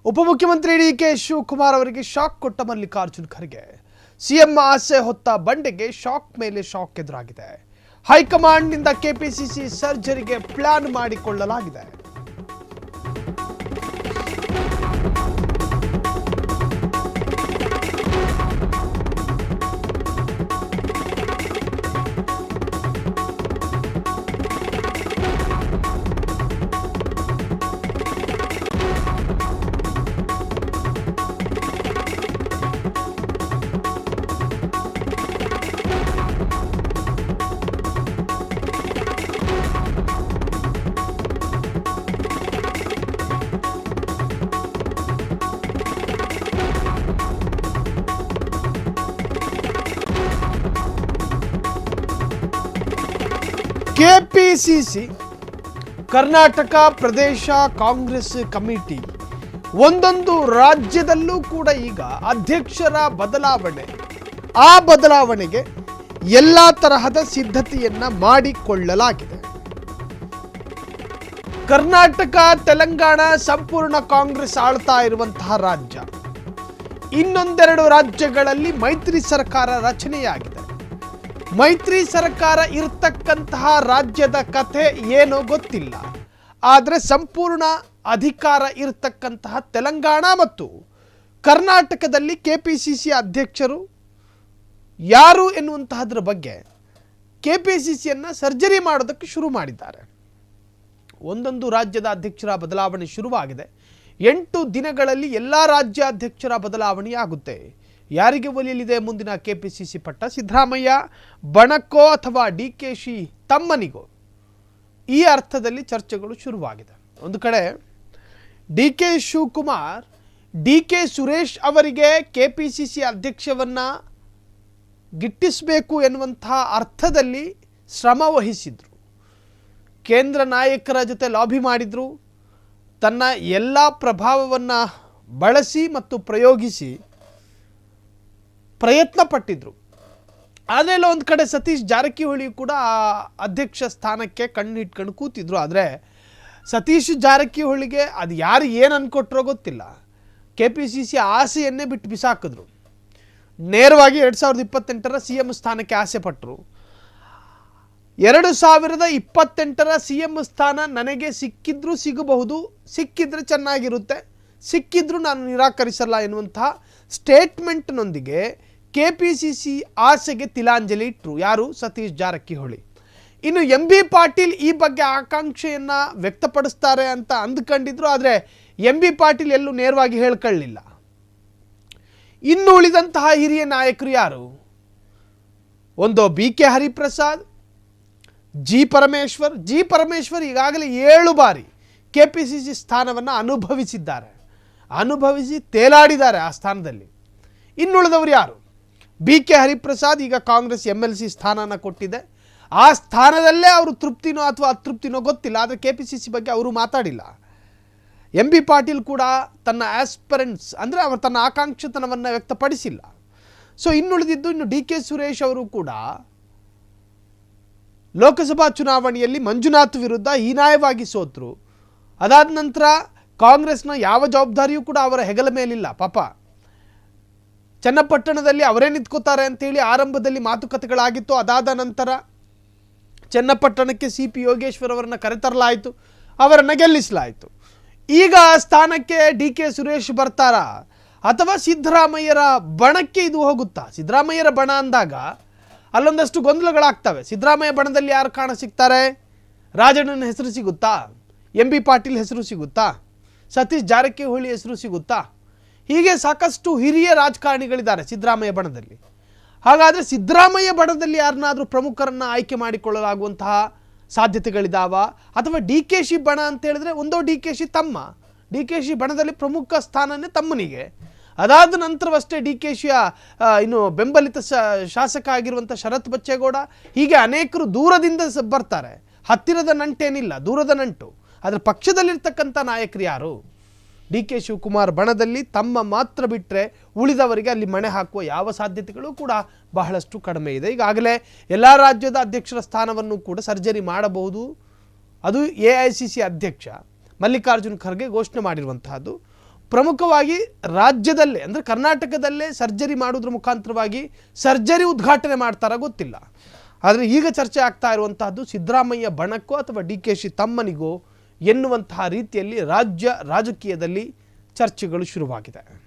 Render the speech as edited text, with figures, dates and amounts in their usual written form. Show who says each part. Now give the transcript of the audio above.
Speaker 1: ಉಪಮುಖ್ಯಮಂತ್ರಿ ಡಿ.ಕೆ. ಶಿವಕುಮಾರ್ ಅವರಿಗೆ ಶಾಕ್ ಕೊಟ್ಟ ಮಲ್ಲಿಕಾರ್ಜುನ್ ಖರ್ಗೆ. ಸಿಎಂ ಆಸೆ ಹೊತ್ತ ಬಂಡೆಗೆ ಶಾಕ್ ಮೇಲೆ ಶಾಕ್ ಎದುರಾಗಿದೆ. ಹೈಕಮಾಂಡ್ನಿಂದ ಕೆಪಿಸಿಸಿ ಸರ್ಜರಿಗೆ ಪ್ಲಾನ್ ಮಾಡಿಕೊಳ್ಳಲಾಗಿದೆ. ಕೆಪಿಸಿಸಿ ಕರ್ನಾಟಕ ಪ್ರದೇಶ ಕಾಂಗ್ರೆಸ್ ಕಮಿಟಿ ಒಂದೊಂದು ರಾಜ್ಯದಲ್ಲೂ ಕೂಡ ಈಗ ಅಧ್ಯಕ್ಷರ ಬದಲಾವಣೆ, ಆ ಬದಲಾವಣೆಗೆ ಎಲ್ಲ ತರಹದ ಸಿದ್ಧತೆಯನ್ನ ಮಾಡಿಕೊಳ್ಳಲಾಗಿದೆ. ಕರ್ನಾಟಕ, ತೆಲಂಗಾಣ ಸಂಪೂರ್ಣ ಕಾಂಗ್ರೆಸ್ ಆಳ್ತಾ ಇರುವಂತಹ ರಾಜ್ಯ. ಇನ್ನೊಂದೆರಡು ರಾಜ್ಯಗಳಲ್ಲಿ ಮೈತ್ರಿ ಸರ್ಕಾರ ರಚನೆಯಾಗಿದೆ. ಮೈತ್ರಿ ಸರ್ಕಾರ ಇರತಕ್ಕಂತಹ ರಾಜ್ಯದ ಕಥೆ ಏನೋ ಗೊತ್ತಿಲ್ಲ. ಆದರೆ ಸಂಪೂರ್ಣ ಅಧಿಕಾರ ಇರತಕ್ಕಂತಹ ತೆಲಂಗಾಣ ಮತ್ತು ಕರ್ನಾಟಕದಲ್ಲಿ ಕೆಪಿಸಿಸಿ ಅಧ್ಯಕ್ಷರು ಯಾರು ಎನ್ನುವಂತಹದ್ರ ಬಗ್ಗೆ ಕೆಪಿಸಿಸಿಯನ್ನು ಸರ್ಜರಿ ಮಾಡೋದಕ್ಕೆ ಶುರು ಮಾಡಿದ್ದಾರೆ. ಒಂದೊಂದು ರಾಜ್ಯದ ಅಧ್ಯಕ್ಷರ ಬದಲಾವಣೆ ಶುರುವಾಗಿದೆ. 8 ದಿನಗಳಲ್ಲಿ ಎಲ್ಲ ರಾಜ್ಯಾಧ್ಯಕ್ಷರ ಬದಲಾವಣೆ ಆಗುತ್ತೆ. ಯಾರಿಗೆ ಒಲಿಯಲಿದೆ ಮುಂದಿನ ಕೆಪಿಸಿಸಿ ಪಟ್ಟ? ಸಿದ್ದರಾಮಯ್ಯ ಬಣಕ್ಕೋ ಅಥವಾ ಡಿ.ಕೆ.ಶಿ ತಮ್ಮನಿಗೋ? ಈ ಅರ್ಥದಲ್ಲಿ ಚರ್ಚೆಗಳು ಶುರುವಾಗಿದೆ. ಒಂದು ಕಡೆ ಡಿ.ಕೆ. ಶಿವಕುಮಾರ್ ಡಿ.ಕೆ. ಸುರೇಶ್ ಅವರಿಗೆ ಕೆಪಿಸಿಸಿ ಅಧ್ಯಕ್ಷವನ್ನು ಗಿಟ್ಟಿಸಬೇಕು ಎನ್ನುವಂತಹ ಅರ್ಥದಲ್ಲಿ ಶ್ರಮ ವಹಿಸಿದ್ರು. ಕೇಂದ್ರ ನಾಯಕರ ಜೊತೆ ಲಾಬಿ ಮಾಡಿದ್ರು. ತನ್ನ ಎಲ್ಲ ಪ್ರಭಾವವನ್ನು ಬಳಸಿ ಮತ್ತು ಪ್ರಯೋಗಿಸಿ ಪ್ರಯತ್ನ ಪಟ್ಟಿದ್ರು. ಆದರೆ ಒಂದು ಕಡೆ ಸತೀಶ್ ಜಾರಕಿಹೊಳಿ ಕೂಡ ಅಧ್ಯಕ್ಷ ಸ್ಥಾನಕ್ಕೆ ಕಣ್ಣಿಟ್ಕೊಂಡು ಕೂತಿದ್ರು. ಆದರೆ ಸತೀಶ್ ಜಾರಕಿಹೊಳಿಗೆ ಅದು ಯಾರು ಏನು ಅನ್ಕೊಟ್ರೋ ಗೊತ್ತಿಲ್ಲ, ಕೆಪಿಸಿಸಿ ಆಸೆಯನ್ನೇ ಬಿಟ್ಟು ಬಿಸಾಕಿದ್ರು. ನೇರವಾಗಿ 2028ರ CM ಸ್ಥಾನಕ್ಕೆ ಆಸೆ ಪಟ್ಟರು. 2028ರ CM ಸ್ಥಾನ ನನಗೆ ಸಿಕ್ಕಿದ್ರೂ ಸಿಗಬಹುದು, ಸಿಕ್ಕಿದ್ರೆ ಚೆನ್ನಾಗಿರುತ್ತೆ, ಸಿಕ್ಕಿದ್ರೂ ನಾನು ನಿರಾಕರಿಸಲ್ಲ ಎನ್ನುವಂತಹ ಸ್ಟೇಟ್ಮೆಂಟ್ನೊಂದಿಗೆ ಕೆಪಿಸಿಸಿ ಆಸೆಗೆ ತಿಲಾಂಜಲಿ ಇಟ್ಟರು. ಯಾರು? ಸತೀಶ್ ಜಾರಕಿಹೊಳಿ. ಇನ್ನು MB ಪಾಟೀಲ್ ಈ ಬಗ್ಗೆ ಆಕಾಂಕ್ಷೆಯನ್ನು ವ್ಯಕ್ತಪಡಿಸ್ತಾರೆ ಅಂತ ಅಂದ್ಕೊಂಡಿದ್ರು. ಆದರೆ MB ಪಾಟೀಲ್ ಎಲ್ಲೂ ನೇರವಾಗಿ ಹೇಳ್ಕೊಳ್ಳಿಲ್ಲ. ಇನ್ನು ಉಳಿದಂತಹ ಹಿರಿಯ ನಾಯಕರು ಯಾರು? ಒಂದು BK ಹರಿಪ್ರಸಾದ್, ಜಿ ಪರಮೇಶ್ವರ್ ಈಗಾಗಲೇ 7 ಬಾರಿ ಕೆಪಿಸಿಸಿ ಸ್ಥಾನವನ್ನು ಅನುಭವಿಸಿ ತೇಲಾಡಿದ್ದಾರೆ ಆ ಸ್ಥಾನದಲ್ಲಿ. ಇನ್ನುಳಿದವರು ಯಾರು? BK ಹರಿಪ್ರಸಾದ್ ಈಗ ಕಾಂಗ್ರೆಸ್ MLC ಸ್ಥಾನನ ಕೊಟ್ಟಿದೆ. ಆ ಸ್ಥಾನದಲ್ಲೇ ಅವರು ತೃಪ್ತಿನೋ ಅಥವಾ ಅತೃಪ್ತಿನೋ ಗೊತ್ತಿಲ್ಲ. ಆದರೆ ಕೆಪಿಸಿಸಿ ಬಗ್ಗೆ ಅವರು ಮಾತಾಡಿಲ್ಲ. MB ಪಾಟೀಲ್ ಕೂಡ ತನ್ನ ಆಸ್ಪರೆಂಟ್ಸ್ ಅಂದರೆ ಅವರು ತನ್ನ ಆಕಾಂಕ್ಷತನವನ್ನು ವ್ಯಕ್ತಪಡಿಸಿಲ್ಲ. ಸೊ ಇನ್ನು ಡಿ.ಕೆ. ಸುರೇಶ್ ಅವರು ಕೂಡ ಲೋಕಸಭಾ ಚುನಾವಣೆಯಲ್ಲಿ ಮಂಜುನಾಥ್ ವಿರುದ್ಧ ಹೀನಾಯವಾಗಿ ಸೋತರು. ಅದಾದ ನಂತರ ಕಾಂಗ್ರೆಸ್ನ ಯಾವ ಜವಾಬ್ದಾರಿಯೂ ಕೂಡ ಅವರ ಹೆಗಲ ಮೇಲಿಲ್ಲ. ಪಾಪ ಚನ್ನಪಟ್ಟಣದಲ್ಲಿ ಅವರೇ ನಿಂತ್ಕೋತಾರೆ ಅಂತೇಳಿ ಆರಂಭದಲ್ಲಿ ಮಾತುಕತೆಗಳಾಗಿತ್ತು. ಅದಾದ ನಂತರ ಚನ್ನಪಟ್ಟಣಕ್ಕೆ CP ಯೋಗೇಶ್ವರ್ ಅವರನ್ನು ಕರೆತರಲಾಯಿತು, ಅವರನ್ನು ಗೆಲ್ಲಿಸಲಾಯಿತು. ಈಗ ಸ್ಥಾನಕ್ಕೆ ಡಿ.ಕೆ. ಸುರೇಶ್ ಬರ್ತಾರಾ ಅಥವಾ ಸಿದ್ದರಾಮಯ್ಯರ ಬಣಕ್ಕೆ ಇದು ಹೋಗುತ್ತಾ? ಸಿದ್ದರಾಮಯ್ಯರ ಬಣ ಅಂದಾಗ ಅಲ್ಲೊಂದಷ್ಟು ಗೊಂದಲಗಳಾಗ್ತವೆ. ಸಿದ್ದರಾಮಯ್ಯ ಬಣದಲ್ಲಿ ಯಾರು ಕಾಣ ಸಿಗ್ತಾರೆ? ರಾಜಣ್ಣನ ಹೆಸರು ಸಿಗುತ್ತಾ? MB ಪಾಟೀಲ್ ಹೆಸರು ಸಿಗುತ್ತಾ? ಸತೀಶ್ ಜಾರಕಿಹೊಳಿ ಹೆಸರು ಸಿಗುತ್ತಾ? ಹೀಗೆ ಸಾಕಷ್ಟು ಹಿರಿಯ ರಾಜಕಾರಣಿಗಳಿದ್ದಾರೆ ಸಿದ್ದರಾಮಯ್ಯ ಬಣದಲ್ಲಿ. ಹಾಗಾದರೆ ಸಿದ್ದರಾಮಯ್ಯ ಬಣದಲ್ಲಿ ಯಾರನ್ನಾದರೂ ಪ್ರಮುಖರನ್ನು ಆಯ್ಕೆ ಮಾಡಿಕೊಳ್ಳಲಾಗುವಂತಹ ಸಾಧ್ಯತೆಗಳಿದಾವ? ಅಥವಾ ಡಿ.ಕೆ.ಶಿ ಬಣ ಅಂತ ಹೇಳಿದ್ರೆ ಒಂದೋ ಡಿ.ಕೆ.ಶಿ ತಮ್ಮ, ಡಿ.ಕೆ.ಶಿ ಬಣದಲ್ಲಿ ಪ್ರಮುಖ ಸ್ಥಾನನೇ ತಮ್ಮನಿಗೆ. ಅದಾದ ನಂತರವಷ್ಟೇ ಡಿ.ಕೆ.ಶಿಯ ಇನ್ನು ಬೆಂಬಲಿತ ಶಾಸಕ ಆಗಿರುವಂಥ ಶರತ್ ಬಚ್ಚೇಗೌಡ, ಹೀಗೆ ಅನೇಕರು ದೂರದಿಂದ ಬರ್ತಾರೆ. ಹತ್ತಿರದ ನಂಟೇನಿಲ್ಲ, ದೂರದ ನಂಟು. ಆದರೆ ಪಕ್ಷದಲ್ಲಿರ್ತಕ್ಕಂಥ ನಾಯಕರು ಯಾರು? ಡಿ.ಕೆ. ಶಿವಕುಮಾರ್ ಬಣದಲ್ಲಿ ತಮ್ಮ ಮಾತ್ರ ಬಿಟ್ಟರೆ ಉಳಿದವರಿಗೆ ಅಲ್ಲಿ ಮಣೆ ಹಾಕುವ ಯಾವ ಸಾಧ್ಯತೆಗಳು ಕೂಡ ಬಹಳಷ್ಟು ಕಡಿಮೆ ಇದೆ. ಈಗಾಗಲೇ ಎಲ್ಲ ರಾಜ್ಯದ ಅಧ್ಯಕ್ಷರ ಸ್ಥಾನವನ್ನು ಕೂಡ ಸರ್ಜರಿ ಮಾಡಬಹುದು. ಅದು AICC ಅಧ್ಯಕ್ಷ ಮಲ್ಲಿಕಾರ್ಜುನ್ ಖರ್ಗೆ ಘೋಷಣೆ ಮಾಡಿರುವಂತಹದ್ದು. ಪ್ರಮುಖವಾಗಿ ರಾಜ್ಯದಲ್ಲೇ ಅಂದರೆ ಕರ್ನಾಟಕದಲ್ಲೇ ಸರ್ಜರಿ ಮಾಡೋದ್ರ ಮುಖಾಂತರವಾಗಿ ಸರ್ಜರಿ ಉದ್ಘಾಟನೆ ಮಾಡ್ತಾರ ಗೊತ್ತಿಲ್ಲ. ಆದರೆ ಈಗ ಚರ್ಚೆ ಆಗ್ತಾ ಇರುವಂತಹದ್ದು ಸಿದ್ದರಾಮಯ್ಯ ಬಣಕ್ಕೋ ಅಥವಾ DK ಶಿ ತಮ್ಮನಿಗೋ ಎನ್ನುವಂತಹ ರೀತಿಯಲ್ಲಿ ರಾಜ್ಯ ರಾಜಕೀಯದಲ್ಲಿ ಚರ್ಚೆಗಳು ಶುರುವಾಗಿದೆ.